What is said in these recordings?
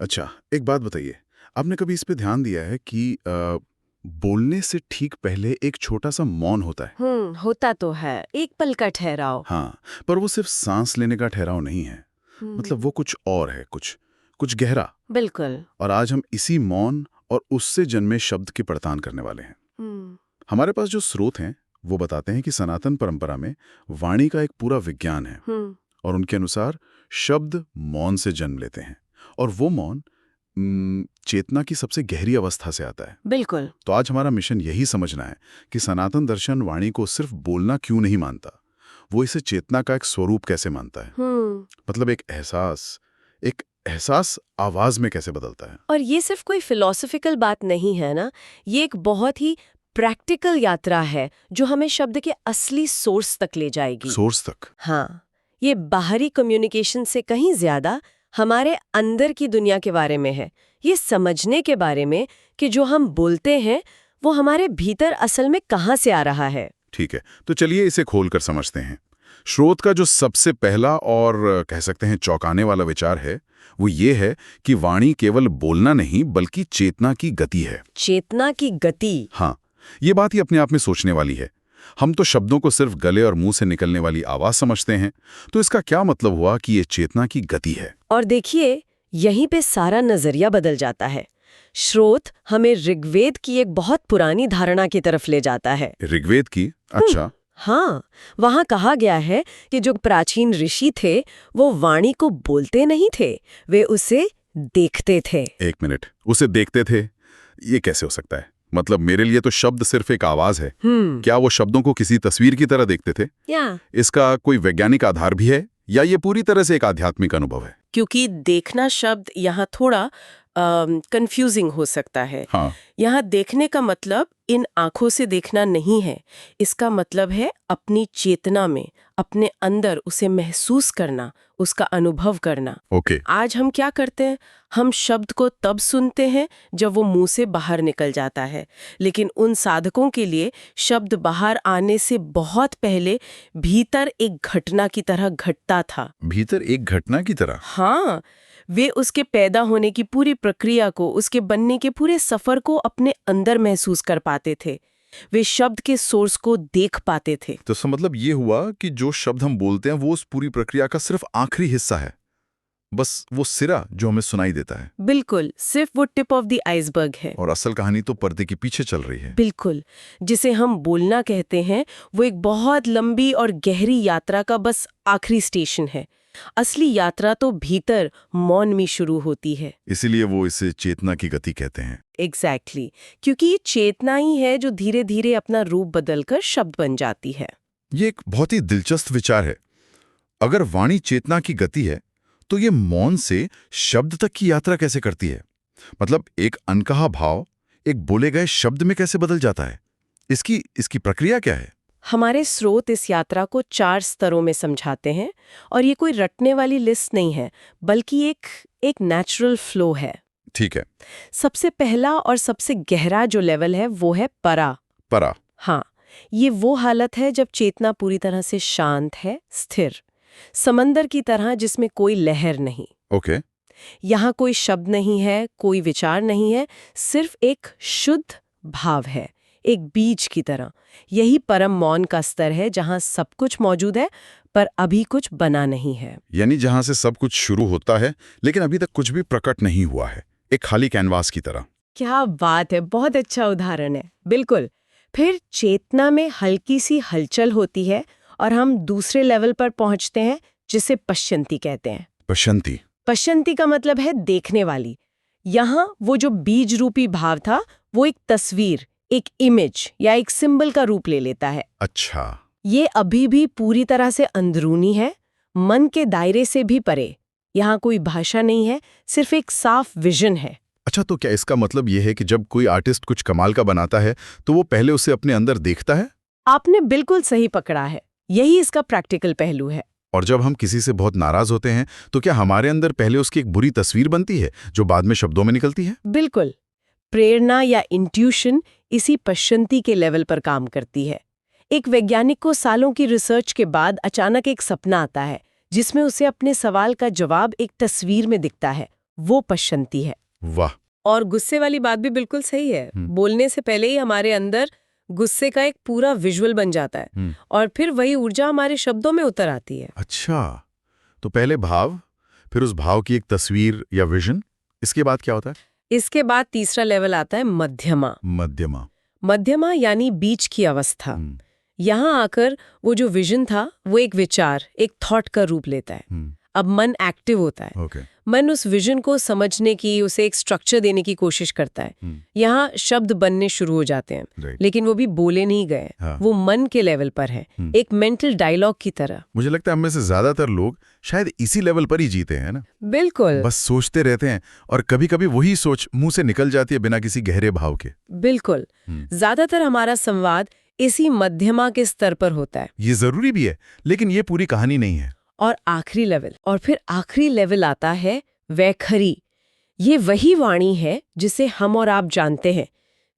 अच्छा, एक बात बताइए, आपने कभी इस पे ध्यान दिया है कि बोलने से ठीक पहले एक छोटा-सा मौन होता है? होता तो है, एक पल का ठहराव। हाँ, पर वो सिर्फ सांस लेने का ठहराव नहीं है। मतलब वो हम्म, कुछ और है, कुछ गहरा। बिल्कुल। और आज हम इसी मौन और उससे जन्मे शब्द की पड़ताल करने वाले हैं। हम्म, हमारे पास जो स्रोत हैं, वो बताते हैं कि सनातन परंपरा में वाणी का एक पूरा विज्ञान है हम्म, और उनके अनुसार शब्द मौन से जन्म लेते हैं और वो मौन चेतना की सबसे गहरी अवस्था से आता है। बिल्कुल। तो आज हमारा मिशन यही समझना है कि सनातन दर्शन वाणी को सिर्फ बोलना क्यों नहीं मानता, वो इसे चेतना का एक स्वरूप कैसे मानता है। हम्म। मतलब एक एहसास आवाज में कैसे बदलता है। और ये सिर्फ कोई फिलोसफिकल बात नहीं है ना, ये एक बहुत ही प्रैक्टिकल यात्रा है जो हमें शब्द के असली सोर्स तक ले जाएगी। सोर्स तक। हाँ, ये बाहरी कम्युनिकेशन से कहीं ज्यादा हमारे अंदर की दुनिया के बारे में है। ये समझने के बारे में कि जो हम बोलते हैं वो हमारे भीतर असल में कहाँ से आ रहा है। ठीक है, तो चलिए इसे खोलकर समझते हैं। स्रोत का जो सबसे पहला और कह सकते हैं चौंकाने वाला विचार है, वो ये है कि वाणी केवल बोलना नहीं बल्कि चेतना की गति है। चेतना की गति। हाँ, ये बात ही अपने आप में सोचने वाली है। हम तो शब्दों को सिर्फ गले और मुंह से निकलने वाली आवाज समझते हैं, तो इसका क्या मतलब हुआ कि ये चेतना की गति है। और देखिए, यहीं पे सारा नजरिया बदल जाता है। स्रोत हमें ऋग्वेद की एक बहुत पुरानी धारणा की तरफ ले जाता है। ऋग्वेद की? अच्छा। हाँ, वहाँ कहा गया है कि जो प्राचीन ऋषि थे वो वाणी को बोलते नहीं थे, वे उसे देखते थे। एक मिनट, उसे देखते थे? ये कैसे हो सकता है? मतलब मेरे लिए तो शब्द सिर्फ एक आवाज है। क्या वो शब्दों को किसी तस्वीर की तरह देखते थे? या इसका कोई वैज्ञानिक आधार भी है या ये पूरी तरह से एक आध्यात्मिक अनुभव है? क्योंकि देखना शब्द यहाँ थोड़ा कंफ्यूजिंग हो सकता है। हाँ। यहाँ देखने का मतलब इन आंखों से देखना नहीं है, इसका मतलब है अपनी चेतना में, अपने अंदर उसे महसूस करना, उसका अनुभव करना। ओके। आज हम क्या करते हैं? हम शब्द को तब सुनते हैं जब वो मुंह से बाहर निकल जाता है, लेकिन उन साधकों के लिए शब्द बाहर आने से बहुत पहले भीतर एक घटना की तरह घटता था। भीतर एक घटना की तरह? हाँ, वे उसके पैदा होने की पूरी प्रक्रिया को, उसके बनने के पूरे सफर को अपने अंदर महसूस कर पाते थे। वे शब्द के सोर्स को देख पाते थे। तो इसका मतलब ये हुआ कि जो शब्द हम बोलते हैं वो उस पूरी प्रक्रिया का सिर्फ आखिरी हिस्सा है, बस वो सिरा जो हमें सुनाई देता है। बिल्कुल, सिर्फ वो टिप ऑफ द आइसबर्ग है। और असल कहानी तो पर्दे के पीछे चल रही है। बिल्कुल, जिसे हम बोलना कहते हैं वो एक बहुत लंबी और गहरी यात्रा का बस आखिरी स्टेशन है। असली यात्रा तो भीतर मौन में शुरू होती है। इसीलिए वो इसे चेतना की गति कहते हैं। एग्जैक्टली, क्योंकि ये चेतना ही है जो धीरे धीरे अपना रूप बदलकर शब्द बन जाती है। ये एक बहुत ही दिलचस्प विचार है। अगर वाणी चेतना की गति है, तो ये मौन से शब्द तक की यात्रा कैसे करती है? मतलब एक अनकहा भाव एक बोले गए शब्द में कैसे बदल जाता है? इसकी इसकी प्रक्रिया क्या है? हमारे स्रोत इस यात्रा को 4 स्तरों में समझाते हैं, और ये कोई रटने वाली लिस्ट नहीं है, बल्कि एक नेचुरल फ्लो है। ठीक है। सबसे पहला और सबसे गहरा जो लेवल है वो है परा। परा। हाँ, ये वो हालत है जब चेतना पूरी तरह से शांत है, स्थिर, समंदर की तरह जिसमें कोई लहर नहीं। ओके। यहाँ कोई शब्द नहीं है, कोई विचार नहीं है, सिर्फ एक शुद्ध भाव है, एक बीज की तरह। यही परम मौन का स्तर है जहाँ सब कुछ मौजूद है पर अभी कुछ बना नहीं है। यानी जहां से सब कुछ शुरू होता है लेकिन अभी तक कुछ भी प्रकट नहीं हुआ है, एक खाली कैनवास की तरह। क्या बात है, बहुत अच्छा उदाहरण है। बिल्कुल। फिर चेतना में हल्की सी हलचल होती है और हम दूसरे लेवल पर पहुंचते हैं जिसे पश्यंती कहते हैं। पश्यंती? पश्यंती का मतलब है देखने वाली। यहाँ वो जो बीज रूपी भाव था वो एक तस्वीर, एक इमेज या एक सिंबल का रूप ले लेता है। अच्छा। ये अभी भी पूरी तरह से अंदरूनी है, मन के दायरे से भी परे। यहाँ कोई भाषा नहीं है, सिर्फ एक साफ विजन है। अच्छा, तो क्या इसका मतलब यह है कि जब कोई आर्टिस्ट कुछ कमाल का बनाता है तो वो पहले उसे अपने अंदर देखता है? आपने बिल्कुल सही पकड़ा है, यही इसका प्रैक्टिकल पहलू है। और जब हम किसी से बहुत नाराज होते हैं तो क्या हमारे अंदर पहले उसकी एक बुरी तस्वीर बनती है जो बाद में शब्दों में निकलती है? बिल्कुल। प्रेरणा या इंट्यूशन इसी पश्यंती के लेवल पर काम करती है। एक वैज्ञानिक को सालों की रिसर्च के बाद अचानक एक सपना आता है जिसमें उसे अपने सवाल का जवाब एक तस्वीर में दिखता है। वो पश्चंती है। वाह। और गुस्से वाली बात भी बिल्कुल सही है। बोलने से पहले ही हमारे अंदर गुस्से का एक पूरा विजुअल बन जाता है और फिर वही ऊर्जा हमारे शब्दों में उतर आती है। अच्छा, तो पहले भाव, फिर उस भाव की एक तस्वीर या विजन, इसके बाद क्या होता है? इसके बाद तीसरा लेवल आता है मध्यमा। मध्यमा। मध्यमा यानी बीच की अवस्था। यहाँ आकर वो जो विजन था वो एक विचार, एक थॉट का रूप लेता है। अब मन एक्टिव होता है। ओके। मन उस विजन को समझने की, उसे एक स्ट्रक्चर देने की कोशिश करता है। यहाँ शब्द बनने शुरू हो जाते हैं, Right. लेकिन वो भी बोले नहीं गए। हाँ। वो मन के लेवल पर है, एक मेंटल डायलॉग की तरह। मुझे लगता है हम में से ज्यादातर लोग शायद इसी लेवल पर ही जीते हैं ना। बिल्कुल बस सोचते रहते हैं और कभी कभी वही सोच मुंह से निकल जाती है बिना किसी गहरे भाव के। बिल्कुल। ज्यादातर हमारा संवाद इसी मध्यमा के स्तर पर होता है। ये जरूरी भी है, लेकिन ये पूरी कहानी नहीं है। और फिर आखिरी लेवल आता है वैखरी। ये वही वाणी है जिसे हम और आप जानते हैं।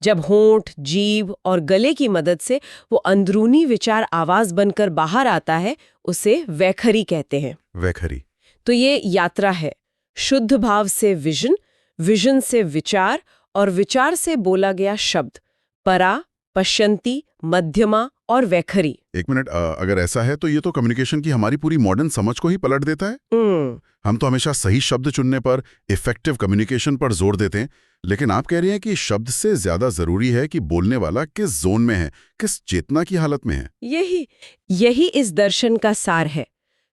जब होंठ, जीभ और गले की मदद से वो अंदरूनी विचार आवाज बनकर बाहर आता है, उसे वैखरी कहते हैं। वैखरी। तो ये यात्रा है, शुद्ध भाव से विजन, विजन से विचार और विचार से बोला गया शब्द, परा, पश्यंती, मध्यमा और वैखरी। एक मिनट, अगर ऐसा है तो ये तो कम्युनिकेशन की हमारी पूरी मॉडर्न समझ को ही पलट देता है। हम तो हमेशा सही शब्द चुनने पर, इफेक्टिव कम्युनिकेशन पर जोर देते हैं, लेकिन आप कह रही हैं कि शब्द से ज्यादा जरूरी है कि बोलने वाला किस जोन में है, किस चेतना की हालत में है। यही इस दर्शन का सार है।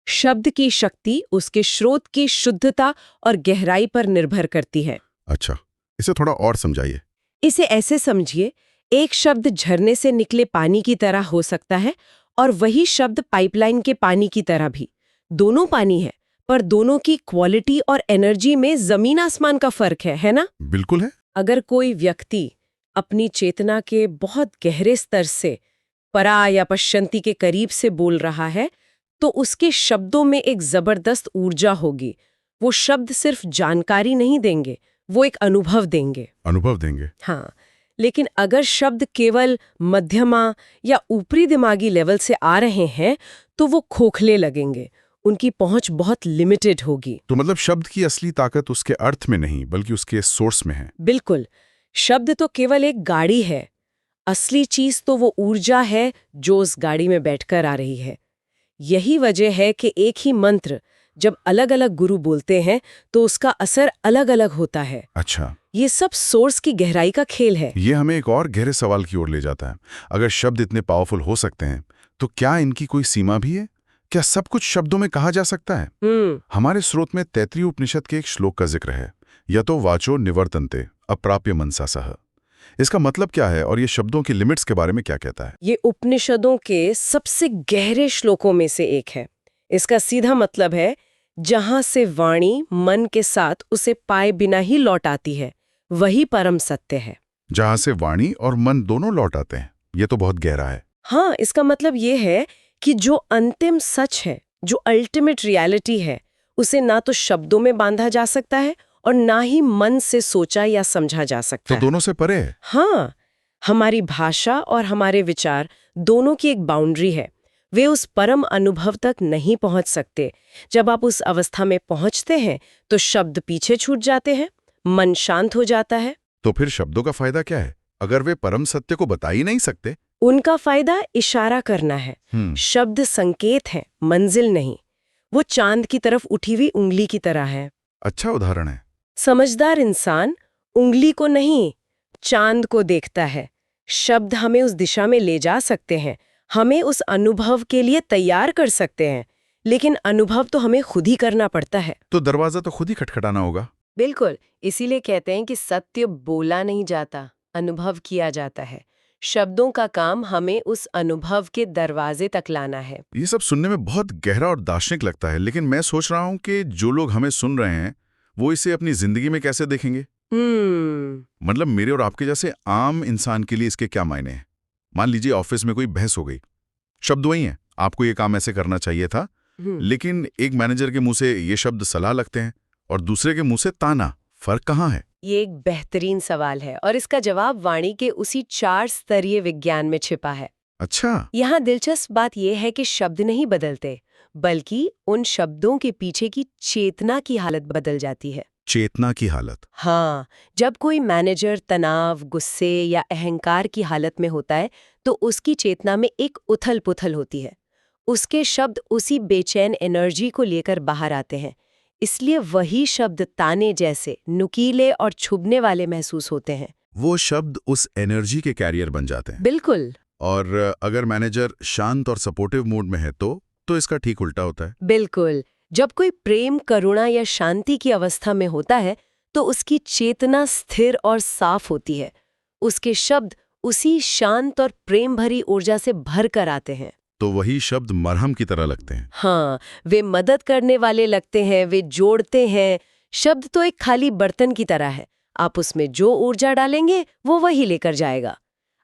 शब्द की शक्ति उसके स्रोत की शुद्धता और गहराई पर निर्भर करती है। अच्छा, इसे थोड़ा और समझाइए। इसे ऐसे समझिए, एक शब्द झरने से निकले पानी की तरह हो सकता है और वही शब्द पाइपलाइन के पानी की तरह भी। दोनों पानी है, पर दोनों की क्वालिटी और एनर्जी में जमीन आसमान का फर्क है ना? बिल्कुल है। अगर कोई व्यक्ति अपनी चेतना के बहुत गहरे स्तर से परा या पश्चंती के करीब से बोल रहा है, तो उसके शब्दों में एक जबरदस्त ऊर्जा होगी। वो शब्द सिर्फ जानकारी नहीं देंगे, वो एक अनुभव देंगे। अनुभव देंगे। हाँ, लेकिन अगर शब्द केवल मध्यमा या ऊपरी दिमागी लेवल से आ रहे हैं, तो वो खोखले लगेंगे, उनकी पहुंच बहुत लिमिटेड होगी। तो मतलब शब्द की असली ताकत उसके अर्थ में नहीं, बल्कि उसके सोर्स में है। बिल्कुल। शब्द तो केवल एक गाड़ी है, असली चीज तो वो ऊर्जा है जो उस गाड़ी में बैठकर आ रही है। यही वजह है कि एक ही मंत्र जब अलग अलग गुरु बोलते हैं तो उसका असर अलग अलग होता है। अच्छा, ये सब सोर्स की गहराई का खेल है। ये हमें एक और गहरे सवाल की ओर ले जाता है। अगर शब्द इतने पावरफुल हो सकते हैं, तो क्या इनकी कोई सीमा भी है? क्या सब कुछ शब्दों में कहा जा सकता है? हमारे स्रोत में तैत्तिरीय उपनिषद के एक श्लोक का जिक्र है, यतो वाचो निवर्तन्ते अप्राप्य मनसा सह। इसका मतलब क्या है और ये शब्दों की लिमिट्स के बारे में क्या कहता है? ये उपनिषदों के सबसे गहरे श्लोकों में से एक है। इसका सीधा मतलब है, जहां से वाणी मन के साथ उसे पाए बिना ही लौट आती है, वही परम सत्य है। जहां से वाणी और मन दोनों लौट आते हैं। ये तो बहुत गहरा है। हाँ, इसका मतलब ये है कि जो अंतिम सच है, जो अल्टीमेट रियलिटी है, उसे ना तो शब्दों में बांधा जा सकता है और ना ही मन से सोचा या समझा जा सकता तो है। दोनों से परे है। हाँ, हमारी भाषा और हमारे विचार दोनों की एक बाउंड्री है। वे उस परम अनुभव तक नहीं पहुंच सकते। जब आप उस अवस्था में पहुंचते हैं तो शब्द पीछे छूट जाते हैं, मन शांत हो जाता है। तो फिर शब्दों का फायदा क्या है अगर वे परम सत्य को बता ही नहीं सकते? उनका फायदा इशारा करना है। शब्द संकेत है, मंजिल नहीं। वो चांद की तरफ उठी हुई उंगली की तरह है। अच्छा उदाहरण है। समझदार इंसान उंगली को नहीं, चांद को देखता है। शब्द हमें उस दिशा में ले जा सकते हैं, हमें उस अनुभव के लिए तैयार कर सकते हैं, लेकिन अनुभव तो हमें खुद ही करना पड़ता है। तो दरवाजा तो खुद ही खटखटाना होगा। बिल्कुल, इसीलिए कहते हैं कि सत्य बोला नहीं जाता, अनुभव किया जाता है। शब्दों का काम हमें उस अनुभव के दरवाजे तक लाना है। ये सब सुनने में बहुत गहरा और दार्शनिक लगता है, लेकिन मैं सोच रहा हूँ कि जो लोग हमें सुन रहे हैं वो इसे अपनी जिंदगी में कैसे देखेंगे। मतलब मेरे और आपके जैसे आम इंसान के लिए इसके क्या मायने हैं? मान लीजिए ऑफिस में कोई बहस हो गई, शब्द वही हैं, आपको ये काम ऐसे करना चाहिए था, लेकिन एक मैनेजर के मुंह से ये शब्द सलाह लगते हैं और दूसरे के मुंह से ताना। फर्क कहाँ है? ये एक बेहतरीन सवाल है और इसका जवाब वाणी के उसी 4 स्तरीय विज्ञान में छिपा है। अच्छा। यहाँ दिलचस्प बात यह है कि शब्द नहीं बदलते, बल्कि उन शब्दों के पीछे की चेतना की हालत बदल जाती है। चेतना की हालत। हाँ, जब कोई मैनेजर तनाव, गुस्से या अहंकार की हालत में होता है तो उसकी चेतना में एक उथल-पुथल होती है। उसके शब्द उसी बेचैन एनर्जी को लेकर बाहर आते हैं। इसलिए वही शब्द ताने जैसे नुकीले और छुभने वाले महसूस होते हैं। वो शब्द उस एनर्जी के कैरियर बन जाते हैं। बिल्कुल। और अगर मैनेजर शांत और सपोर्टिव मूड में है तो इसका ठीक उल्टा होता है। बिल्कुल। जब कोई प्रेम, करुणा या शांति की अवस्था में होता है तो उसकी चेतना स्थिर और साफ होती है। उसके शब्द उसी शांत और प्रेम भरी ऊर्जा से भर कर आते हैं। तो वही शब्द मरहम की तरह लगते हैं। हाँ, वे मदद करने वाले लगते हैं, वे जोड़ते हैं। शब्द तो एक खाली बर्तन की तरह है। आप उसमें जो ऊर्जा डालेंगे वो वही लेकर जाएगा।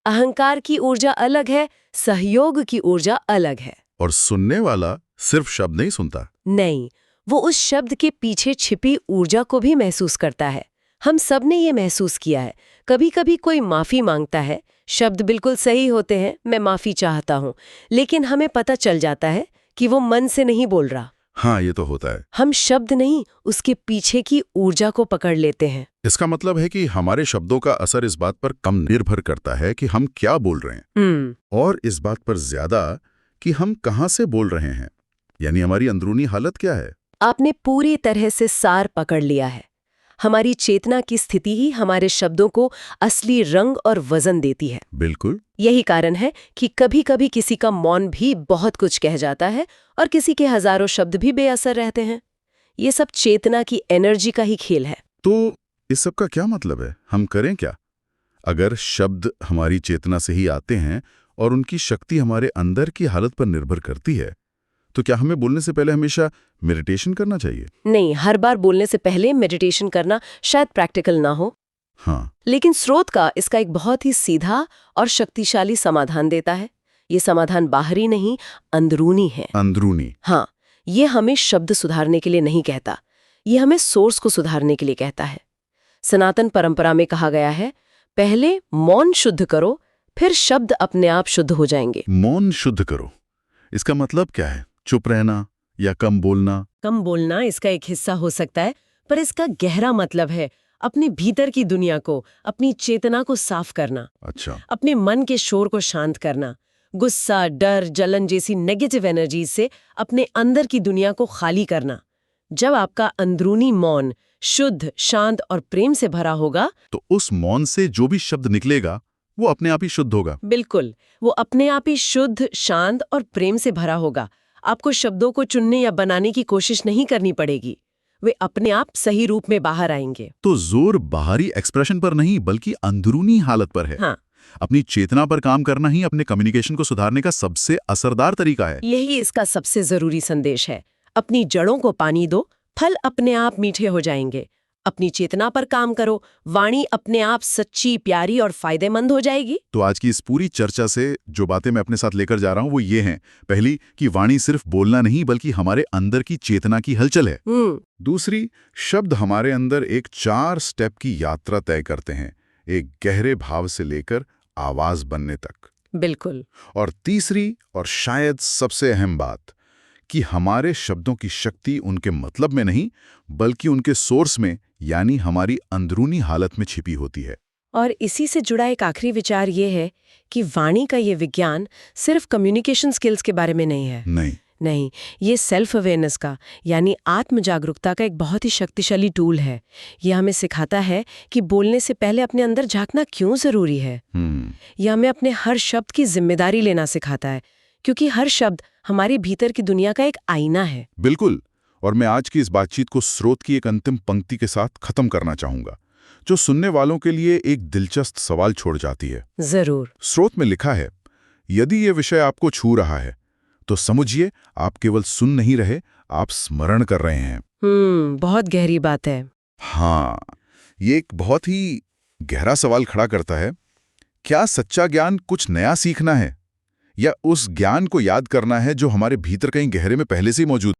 अहंकार की ऊर्जा अलग है, सहयोग की ऊर्जा अलग है। और सुनने वाला सिर्फ शब्द नहीं सुनता। नहीं, वो उस शब्द के पीछे छिपी ऊर्जा को भी महसूस करता है। हम सब ने ये महसूस किया है। कभी कभी कोई माफी मांगता है, शब्द बिल्कुल सही होते हैं, मैं माफी चाहता हूँ, लेकिन हमें पता चल जाता है कि वो मन से नहीं बोल रहा। हाँ, ये तो होता है। हम शब्द नहीं, उसके पीछे की ऊर्जा को पकड़ लेते हैं। इसका मतलब है कि हमारे शब्दों का असर इस बात पर कम निर्भर करता है कि हम क्या बोल रहे हैं, और इस बात पर ज्यादा कि हम कहाँ से बोल रहे हैं, यानी हमारी अंदरूनी हालत क्या है। आपने पूरी तरह से सार पकड़ लिया है। हमारी चेतना की स्थिति ही हमारे शब्दों को असली रंग और वजन देती है। बिल्कुल। यही कारण है कि कभी-कभी किसी का मौन भी बहुत कुछ कह जाता है और किसी के हजारों शब्द भी बेअसर रहते हैं। ये सब चेतना की एनर्जी का ही खेल है। तो इस सब का क्या मतलब है? हम करें क्या? अगर शब्द हमारी चेतना से ही आते हैं और उनकी शक्ति हमारे अंदर की हालत पर निर्भर करती है, तो क्या हमें बोलने से पहले हमेशा मेडिटेशन करना चाहिए? नहीं, हर बार बोलने से पहले मेडिटेशन करना शायद प्रैक्टिकल ना हो। हाँ। लेकिन स्रोत का इसका एक बहुत ही सीधा और शक्तिशाली समाधान देता है। ये समाधान बाहरी नहीं, अंदरूनी है। अंदरूनी। हाँ, ये हमें शब्द सुधारने के लिए नहीं कहता, ये हमें सोर्स को सुधारने के लिए कहता है। सनातन परंपरा में कहा गया है, पहले मौन शुद्ध करो, फिर शब्द अपने आप शुद्ध हो जाएंगे। मौन शुद्ध करो, इसका मतलब क्या है? चुप रहना या कम बोलना? कम बोलना इसका एक हिस्सा हो सकता है, पर इसका गहरा मतलब है अपने भीतर की दुनिया को, अपनी चेतना को साफ करना। अच्छा। अपने मन के शोर को शांत करना। गुस्सा, डर, जलन जैसी नेगेटिव एनर्जी से अपने अंदर की दुनिया को खाली करना। जब आपका अंदरूनी मौन शुद्ध, शांत और प्रेम से भरा होगा, तो उस मौन से जो भी शब्द निकलेगा वो अपने आप ही शुद्ध होगा। बिल्कुल, वो अपने आप ही शुद्ध, शांत और प्रेम से भरा होगा। आपको शब्दों को चुनने या बनाने की कोशिश नहीं करनी पड़ेगी, वे अपने आप सही रूप में बाहर आएंगे। तो जोर बाहरी एक्सप्रेशन पर नहीं बल्कि अंदरूनी हालत पर है। हाँ, अपनी चेतना पर काम करना ही अपने कम्युनिकेशन को सुधारने का सबसे असरदार तरीका है। यही इसका सबसे जरूरी संदेश है। अपनी जड़ों को पानी दो, फल अपने आप मीठे हो जाएंगे। अपनी चेतना पर काम करो, वाणी अपने आप सच्ची, प्यारी और फायदेमंद हो जाएगी। तो आज की इस पूरी चर्चा से जो बातें मैं अपने साथ लेकर जा रहा हूं वो ये हैं। पहली, कि वाणी सिर्फ बोलना नहीं बल्कि हमारे अंदर की चेतना की हलचल है। दूसरी, शब्द हमारे अंदर एक 4 स्टेप की यात्रा तय करते हैं, एक गहरे भाव से लेकर आवाज बनने तक। बिल्कुल। और तीसरी और शायद सबसे अहम बात, कि हमारे शब्दों की शक्ति उनके मतलब में नहीं बल्कि उनके सोर्स में, यानी हमारी अंदरूनी हालत में छिपी होती है। और इसी से जुड़ा एक आखिरी विचार ये है कि वाणी का ये विज्ञान सिर्फ कम्युनिकेशन स्किल्स के बारे में नहीं है। नहीं, ये सेल्फ अवेयरनेस का, यानी आत्म जागरूकता का एक बहुत ही शक्तिशाली टूल है। ये हमें सिखाता है कि बोलने से पहले अपने अंदर झांकना क्यों जरूरी है। यह हमें अपने हर शब्द की जिम्मेदारी लेना सिखाता है, क्योंकि हर शब्द हमारे भीतर की दुनिया का एक आईना है। बिल्कुल। और मैं आज की इस बातचीत को स्रोत की एक अंतिम पंक्ति के साथ खत्म करना चाहूंगा, जो सुनने वालों के लिए एक दिलचस्प सवाल छोड़ जाती है। जरूर। स्रोत में लिखा है, यदि ये विषय आपको छू रहा है तो समझिए आप केवल सुन नहीं रहे, आप स्मरण कर रहे हैं। बहुत गहरी बात है। हाँ, ये एक बहुत ही गहरा सवाल खड़ा करता है। क्या सच्चा ज्ञान कुछ नया सीखना है, या उस ज्ञान को याद करना है जो हमारे भीतर कहीं गहरे में पहले से ही मौजूद